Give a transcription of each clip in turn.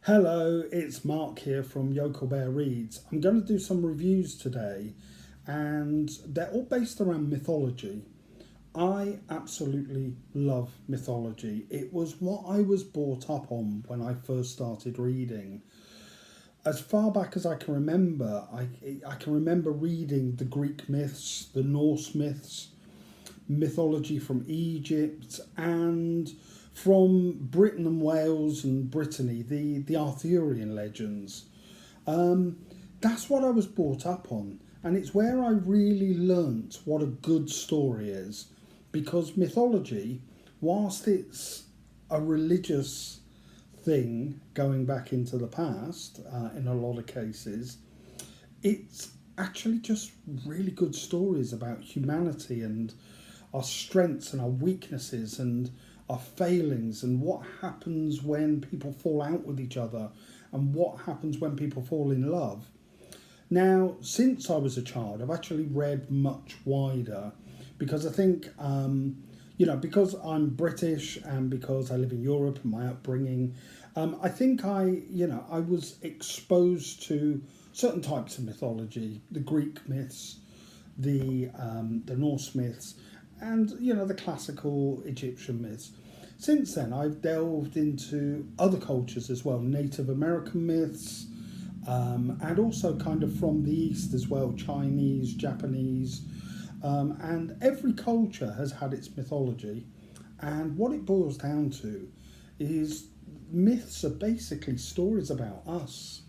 Hello, it's Mark here from Yokel Bear Reads. I'm going to do some reviews today, and they're all based around mythology. I absolutely love mythology. It was what I was brought up on when I first started reading. As far back as I can remember, I can remember reading the Greek myths, the Norse myths, mythology from Egypt, and from Britain and Wales and Brittany, the Arthurian legends. That's what I was brought up on, and it's where I really learnt what a good story is, because mythology, whilst it's a religious thing going back into the past, in a lot of cases, it's actually just really good stories about humanity and our strengths and our weaknesses and our failings and what happens when people fall out with each other and what happens when people fall in love. Now, since I was a child, I've actually read much wider because I think, because I'm British and because I live in Europe and my upbringing, I think I was exposed to certain types of mythology, the Greek myths, the Norse myths, and the classical Egyptian myths. Since then, I've delved into other cultures as well, Native American myths, and also kind of from the East as well, Chinese, Japanese, and every culture has had its mythology. And what it boils down to is myths are basically stories about us.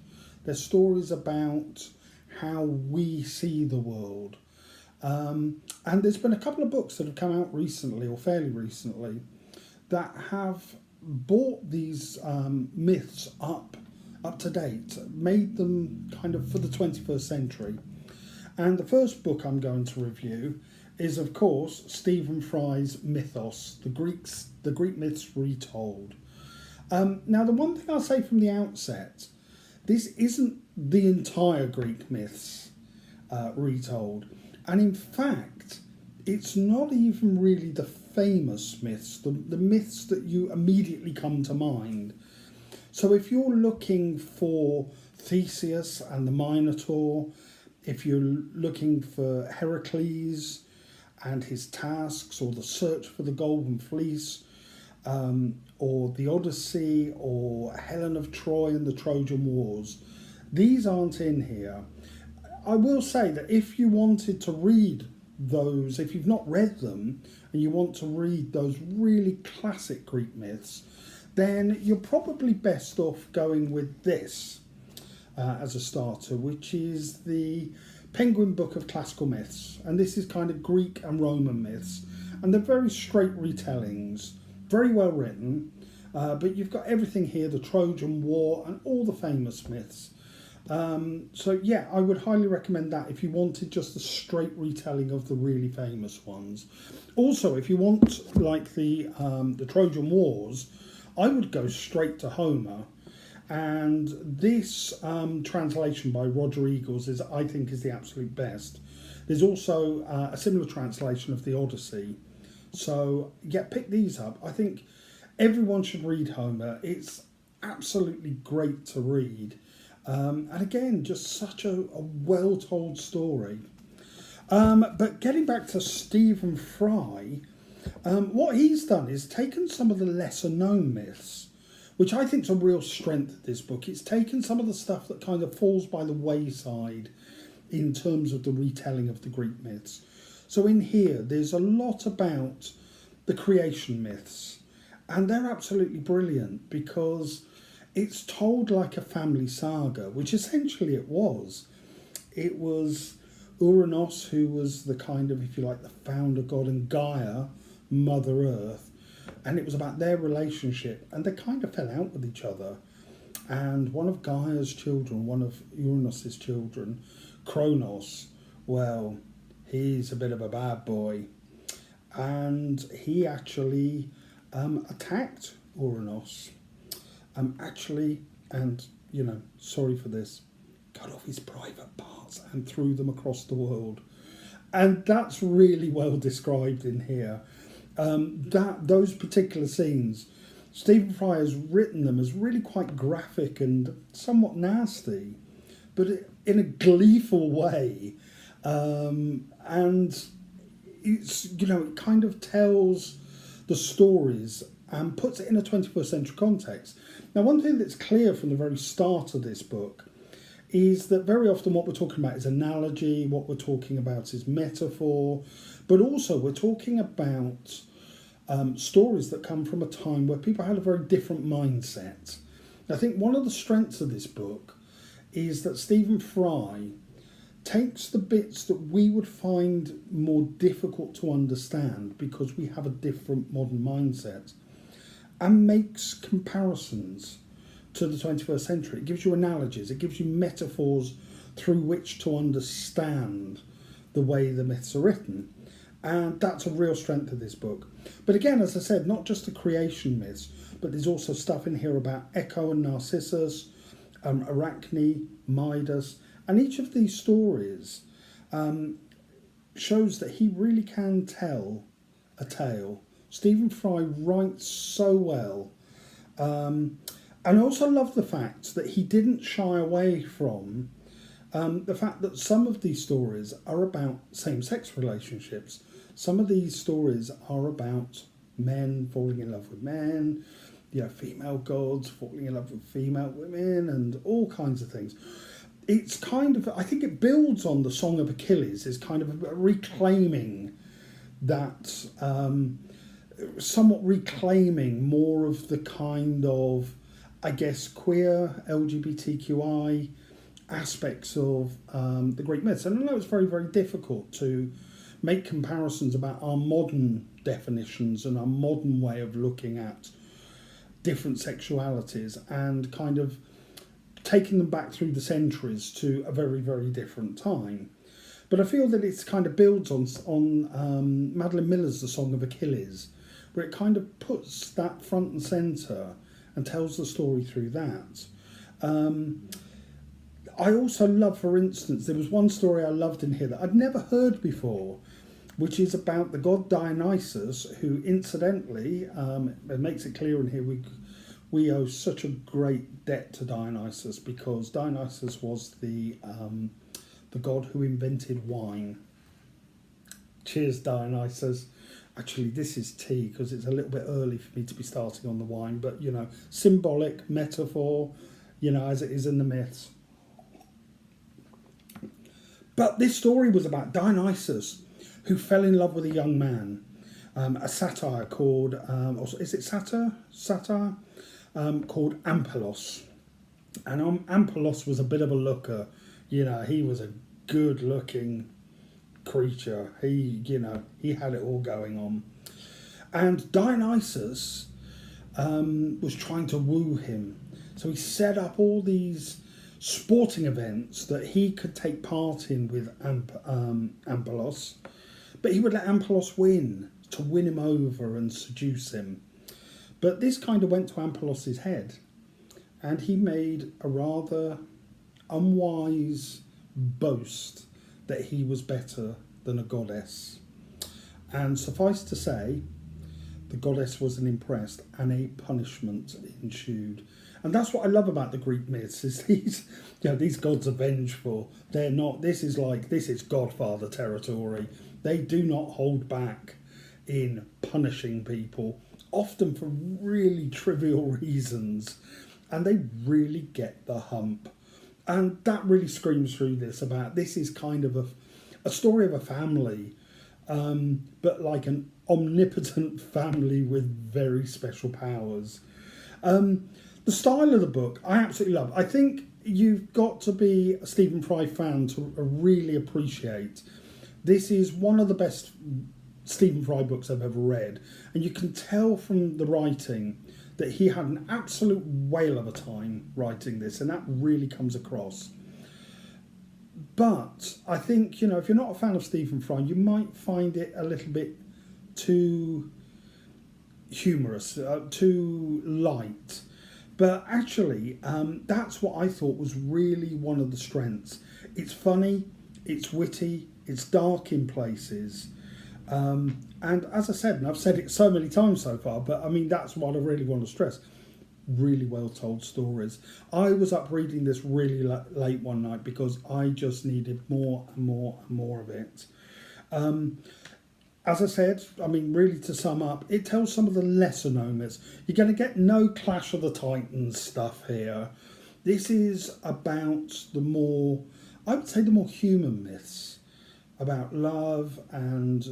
They're stories about how we see the world. And there's been a couple of books that have come out recently, or fairly recently, that have brought these myths up to date, made them kind of for the 21st century. And the first book I'm going to review is, of course, Stephen Fry's Mythos, the Greek myths retold. Now, the one thing I'll say from the outset, this isn't the entire Greek myths retold. And in fact, it's not even really the famous myths, the myths that you immediately come to mind. So if you're looking for Theseus and the Minotaur, if you're looking for Heracles and his tasks, or the search for the Golden Fleece, or the Odyssey, or Helen of Troy and the Trojan Wars, these aren't in here. I will say that if you wanted to read those, if you've not read them and you want to read those really classic Greek myths, then you're probably best off going with this as a starter, which is the Penguin Book of Classical Myths. And this is kind of Greek and Roman myths, and they're very straight retellings, very well written, but you've got everything here, the Trojan War and all the famous myths. So yeah, I would highly recommend that if you wanted just a straight retelling of the really famous ones. Also, if you want like the Trojan Wars, I would go straight to Homer, and this translation by Roger Eagles I think is the absolute best. There's also a similar translation of the Odyssey. So yeah, pick these up. I think everyone should read Homer. It's absolutely great to read. And again, just such a well-told story. But getting back to Stephen Fry, what he's done is taken some of the lesser-known myths, which I think is a real strength of this book. It's taken some of the stuff that kind of falls by the wayside in terms of the retelling of the Greek myths. So in here, there's a lot about the creation myths, and they're absolutely brilliant because it's told like a family saga, which essentially it was. It was Uranus, who was the kind of, if you like, the founder god, and Gaia, Mother Earth. And it was about their relationship, and they kind of fell out with each other. And one of Gaia's children, one of Uranus's children, Kronos, well, he's a bit of a bad boy. And he actually attacked Uranus. Sorry for this, cut off his private parts and threw them across the world. And that's really well described in here. Those particular scenes Stephen Fry has written them as really quite graphic and somewhat nasty, but in a gleeful way. And it's, it kind of tells the stories and puts it in a 21st century context. Now, one thing that's clear from the very start of this book is that very often what we're talking about is analogy, what we're talking about is metaphor, but also we're talking about stories that come from a time where people had a very different mindset. I think one of the strengths of this book is that Stephen Fry takes the bits that we would find more difficult to understand because we have a different modern mindset and makes comparisons to the 21st century. It gives you analogies, it gives you metaphors through which to understand the way the myths are written. And that's a real strength of this book. But again, as I said, not just the creation myths, but there's also stuff in here about Echo and Narcissus, Arachne, Midas, and each of these stories shows that he really can tell a tale. Stephen Fry writes so well. And I also love the fact that he didn't shy away from the fact that some of these stories are about same-sex relationships. Some of these stories are about men falling in love with men, female gods falling in love with female women, and all kinds of things. It's kind of, I think it builds on the Song of Achilles, is kind of reclaiming that, somewhat reclaiming more of the kind of, I guess, queer, LGBTQI aspects of the Greek myths. And I know it's very, very difficult to make comparisons about our modern definitions and our modern way of looking at different sexualities and kind of taking them back through the centuries to a very, very different time. But I feel that it's kind of builds on Madeline Miller's The Song of Achilles, where it kind of puts that front and centre and tells the story through that. I also love, for instance, there was one story I loved in here that I'd never heard before, which is about the god Dionysus, who incidentally, it makes it clear in here, we owe such a great debt to Dionysus because Dionysus was the god who invented wine. Cheers, Dionysus. Actually, this is tea because it's a little bit early for me to be starting on the wine, but symbolic, metaphor, as it is in the myths. But this story was about Dionysus, who fell in love with a young man, a satyr called, is it satyr? Satyr? Called Ampelos. And Ampelos was a bit of a looker. He was a good-looking creature. He had it all going on. And Dionysus was trying to woo him. So he set up all these sporting events that he could take part in with Ampelos. But he would let Ampelos win, to win him over and seduce him. But this kind of went to Ampelos's head, and he made a rather unwise boast that he was better than a goddess. And suffice to say, the goddess wasn't impressed, and a punishment ensued. And that's what I love about the Greek myths, is these gods are vengeful. They're not, this is Godfather territory. They do not hold back in punishing people, often for really trivial reasons, and they really get the hump. And that really screams through this is kind of a story of a family, but like an omnipotent family with very special powers. The style of the book I absolutely love. I think you've got to be a Stephen Fry fan to really appreciate. This is one of the best Stephen Fry books I've ever read, and you can tell from the writing that he had an absolute whale of a time writing this, and that really comes across. But I think, if you're not a fan of Stephen Fry, you might find it a little bit too humorous, too light. But actually, that's what I thought was really one of the strengths. It's funny, it's witty, it's dark in places. And as I said, and I've said it so many times so far, but I mean, that's what I really want to stress. Really well told stories. I was up reading this really late one night because I just needed more and more and more of it. As I said, I mean, really to sum up, it tells some of the lesser known myths. You're going to get no Clash of the Titans stuff here. This is about the more, I would say, the more human myths about love, and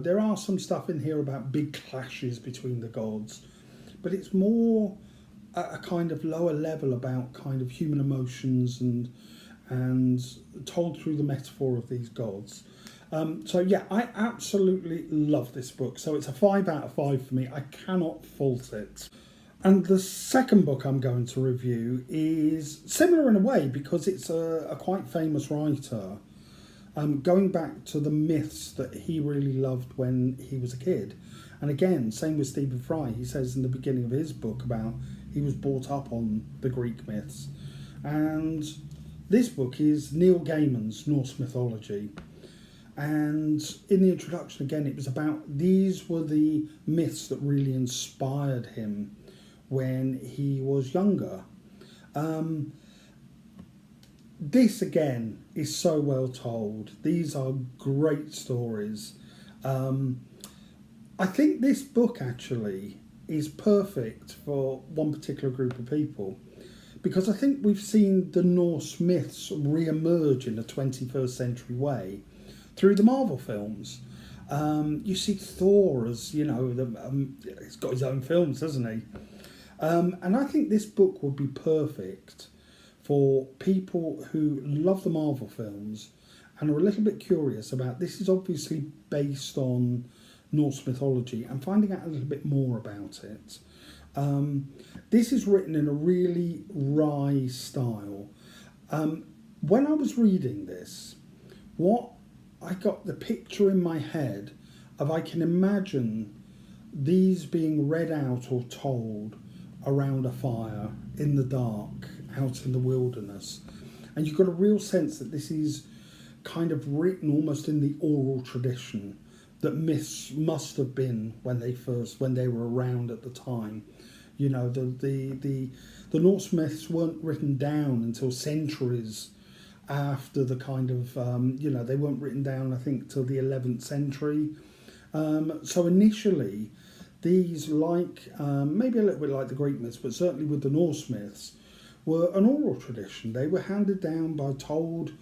there are some stuff in here about big clashes between the gods, but it's more a kind of lower level about kind of human emotions and told through the metaphor of these gods. So yeah, I absolutely love this book. So it's a 5 out of 5 for me. I cannot fault it. And the second book I'm going to review is similar in a way because it's a quite famous writer. Going back to the myths that he really loved when he was a kid. And again, same with Stephen Fry. He says in the beginning of his book about he was brought up on the Greek myths. And this book is Neil Gaiman's Norse Mythology. And in the introduction, again, it was about these were the myths that really inspired him when he was younger. This, again, is so well told. These are great stories. I think this book, actually, is perfect for one particular group of people because I think we've seen the Norse myths re-emerge in a 21st century way through the Marvel films. You see Thor as, he's got his own films, doesn't he? And I think this book would be perfect for people who love the Marvel films and are a little bit curious about, this is obviously based on Norse mythology, and finding out a little bit more about it. This is written in a really wry style. When I was reading this, what I got the picture in my head of, I can imagine these being read out or told around a fire in the dark out in the wilderness, and you've got a real sense that this is kind of written almost in the oral tradition that myths must have been when they were around at the time. The Norse myths weren't written down until centuries after the kind of they weren't written down, I think, till the 11th century. So initially these, like maybe a little bit like the Greek myths, but certainly with the Norse myths, were an oral tradition. They were handed down told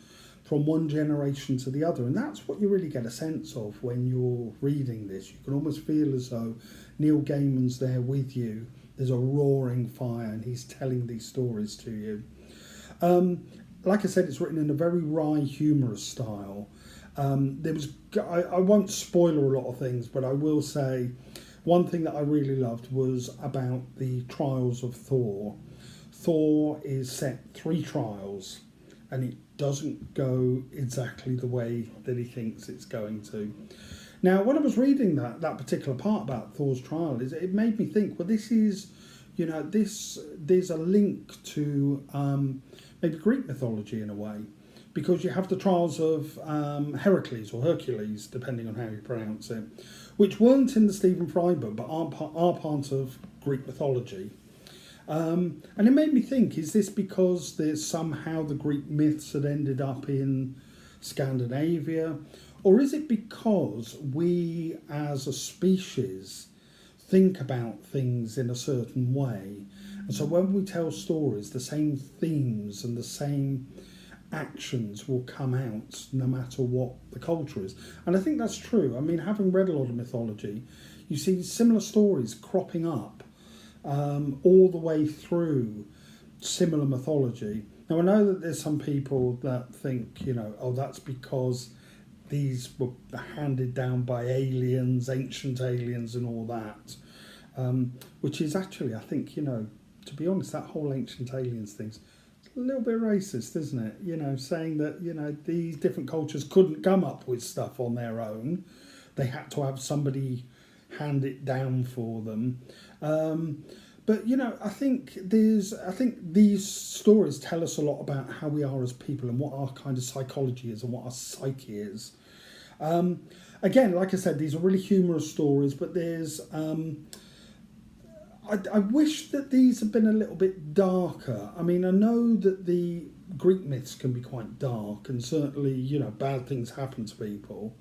from one generation to the other, and that's what you really get a sense of when you're reading this. You can almost feel as though Neil Gaiman's there with you. There's a roaring fire and he's telling these stories to you. Like I said, it's written in a very wry, humorous style. I won't spoil a lot of things, but I will say one thing that I really loved was about the trials of Thor. Thor is set 3 trials, and it doesn't go exactly the way that he thinks it's going to. Now, when I was reading that particular part about Thor's trial, it made me think, well, this is, there's a link to maybe Greek mythology in a way, because you have the trials of Heracles or Hercules, depending on how you pronounce it, which weren't in the Stephen Fry book, but are part of Greek mythology. And it made me think, is this because there's somehow the Greek myths had ended up in Scandinavia? Or is it because we as a species think about things in a certain way? And so when we tell stories, the same themes and the same actions will come out no matter what the culture is. And I think that's true. I mean, having read a lot of mythology, you see similar stories cropping up all the way through similar mythology. Now, I know that there's some people that think, that's because these were handed down by aliens, ancient aliens and all that, which is actually, I think, to be honest, that whole ancient aliens thing's a little bit racist, isn't it? Saying that, these different cultures couldn't come up with stuff on their own. They had to have somebody hand it down for them. But I think these stories tell us a lot about how we are as people and what our kind of psychology is and what our psyche is. And again, like I said, these are really humorous stories, but there's I wish that these had been a little bit darker. I mean, I know that the Greek myths can be quite dark, and certainly, you know, bad things happen to people.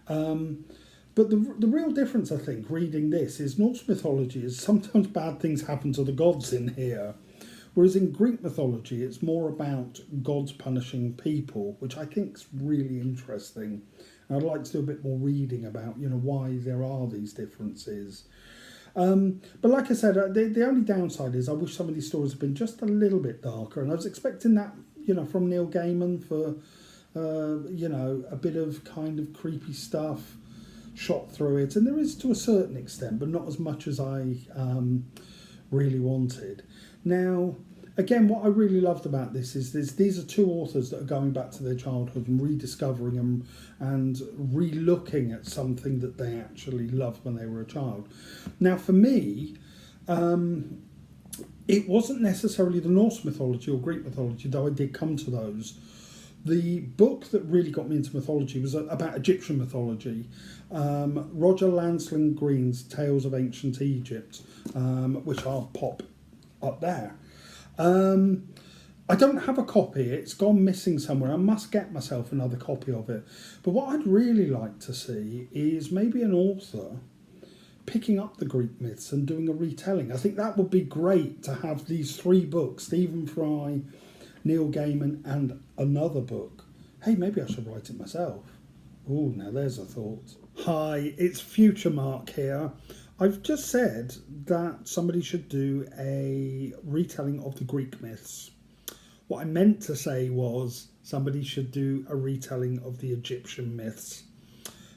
But the real difference, I think, reading this is Norse mythology is sometimes bad things happen to the gods in here, whereas in Greek mythology it's more about gods punishing people, which I think is really interesting. And I'd like to do a bit more reading about, you know, why there are these differences. But like I said, the only downside is I wish some of these stories had been just a little bit darker, and I was expecting that, you know, from Neil Gaiman for, you know, a bit of kind of creepy stuff shot through it, and there is to a certain extent, but not as much as I really wanted. Now, again, what I really loved about this is these are two authors that are going back to their childhood and rediscovering them and re-looking at something that they actually loved when they were a child. Now, for me, it wasn't necessarily the Norse mythology or Greek mythology, though I did come to those. The book that really got me into mythology was about Egyptian mythology. Roger Lancelyn Green's Tales of Ancient Egypt, which I'll pop up there. I don't have a copy. It's gone missing somewhere. I must get myself another copy of it. But what I'd really like to see is maybe an author picking up the Greek myths and doing a retelling. I think that would be great to have these three books, Stephen Fry, Neil Gaiman, and another book. Hey, maybe I should write it myself. Oh, now there's a thought. Hi, it's Future Mark here. I've just said that somebody should do a retelling of the Greek myths. What I meant to say was somebody should do a retelling of the Egyptian myths,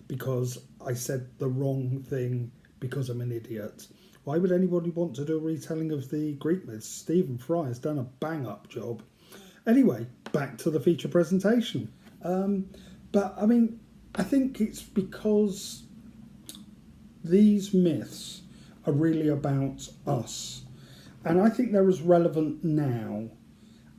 because I said the wrong thing because I'm an idiot. Why would anybody want to do a retelling of the Greek myths? Stephen Fry has done a bang-up job. Anyway, back to the feature presentation. But, I mean, I think it's because these myths are really about us. And I think they're as relevant now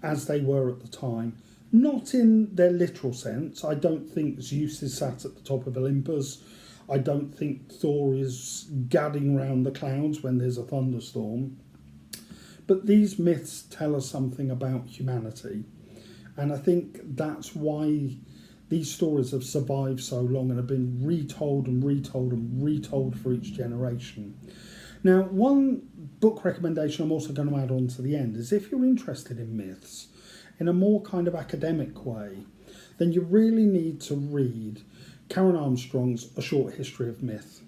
as they were at the time. Not in their literal sense. I don't think Zeus is sat at the top of Olympus. I don't think Thor is gadding round the clouds when there's a thunderstorm. But these myths tell us something about humanity. And I think that's why these stories have survived so long and have been retold and retold and retold for each generation. Now, one book recommendation I'm also going to add on to the end is if you're interested in myths in a more kind of academic way, then you really need to read Karen Armstrong's A Short History of Myth.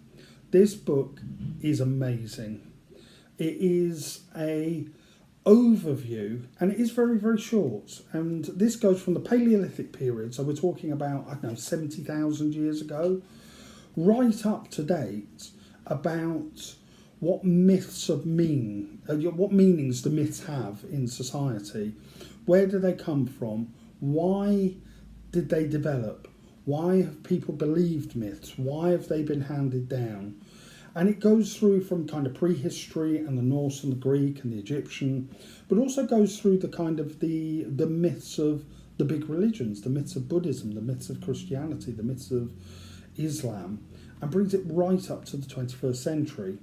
This book is amazing. It is a overview, and it is very, very short. And this goes from the Paleolithic period, so we're talking about, I don't know, 70,000 years ago, right up to date, about what myths what meanings the myths have in society. Where do they come from? Why did they develop? Why have people believed myths? Why have they been handed down? And it goes through from kind of prehistory and the Norse and the Greek and the Egyptian, but also goes through the kind of the myths of the big religions, the myths of Buddhism, the myths of Christianity, the myths of Islam, and brings it right up to the 21st century.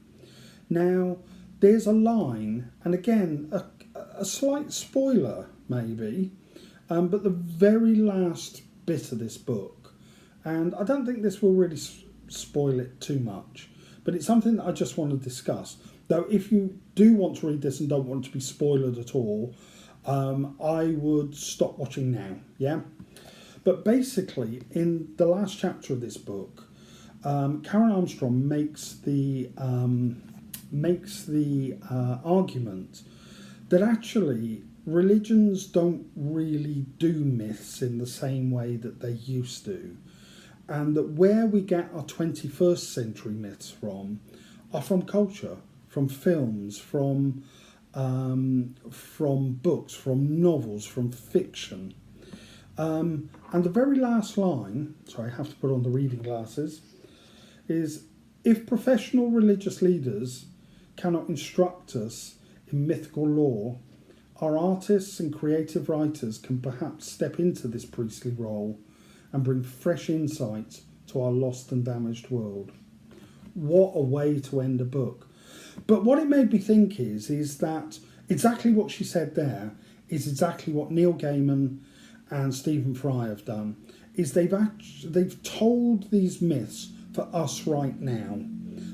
Now, there's a line, and again, a slight spoiler maybe, but the very last bit of this book, and I don't think this will really spoil it too much, but it's something that I just want to discuss. Though if you do want to read this and don't want to be spoiled at all, I would stop watching now, yeah? But basically, in the last chapter of this book, Karen Armstrong makes the argument that actually religions don't really do myths in the same way that they used to. And that where we get our 21st century myths from are from culture, from films, from books, from novels, from fiction. And the very last line, sorry, I have to put on the reading glasses, is if professional religious leaders cannot instruct us in mythical lore, our artists and creative writers can perhaps step into this priestly role and bring fresh insight to to our lost and damaged world. What a way to end a book. But what it made me think is that exactly what she said there is exactly what Neil Gaiman and Stephen Fry have done. Is they've told these myths for us right now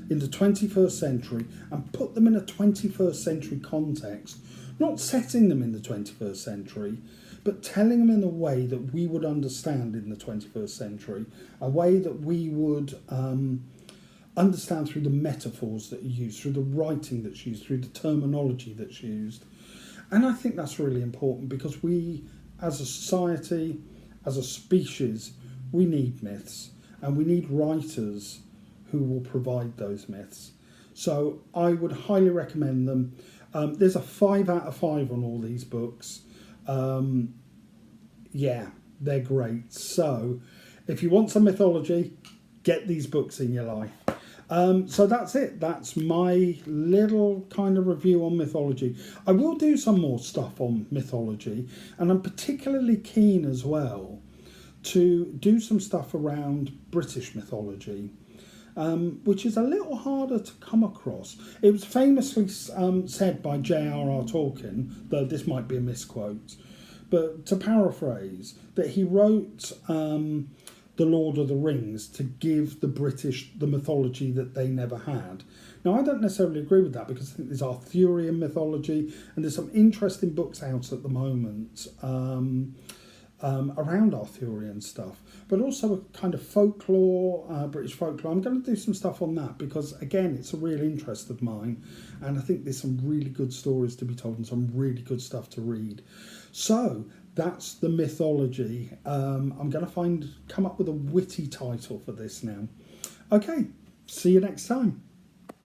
in the 21st century and put them in a 21st century context, not setting them in the 21st century, but telling them in a way that we would understand in the 21st century, a way that we would understand through the metaphors that are used, through the writing that's used, through the terminology that's used. And I think that's really important because we, as a society, as a species, we need myths and we need writers who will provide those myths. So I would highly recommend them. There's a 5 out of 5 on all these books. Yeah, they're great. So if you want some mythology, get these books in your life. So that's it. That's my little kind of review on mythology. I will do some more stuff on mythology, and I'm particularly keen as well to do some stuff around British mythology, which is a little harder to come across. It was famously said by J.R.R. Tolkien, though this might be a misquote, but to paraphrase, that he wrote The Lord of the Rings to give the British the mythology that they never had. Now, I don't necessarily agree with that because I think there's Arthurian mythology and there's some interesting books out at the moment around Arthurian stuff, but also a kind of folklore, British folklore. I'm going to do some stuff on that because, again, it's a real interest of mine, and I think there's some really good stories to be told and some really good stuff to read. So that's the mythology. I'm going to come up with a witty title for this now. Okay, see you next time.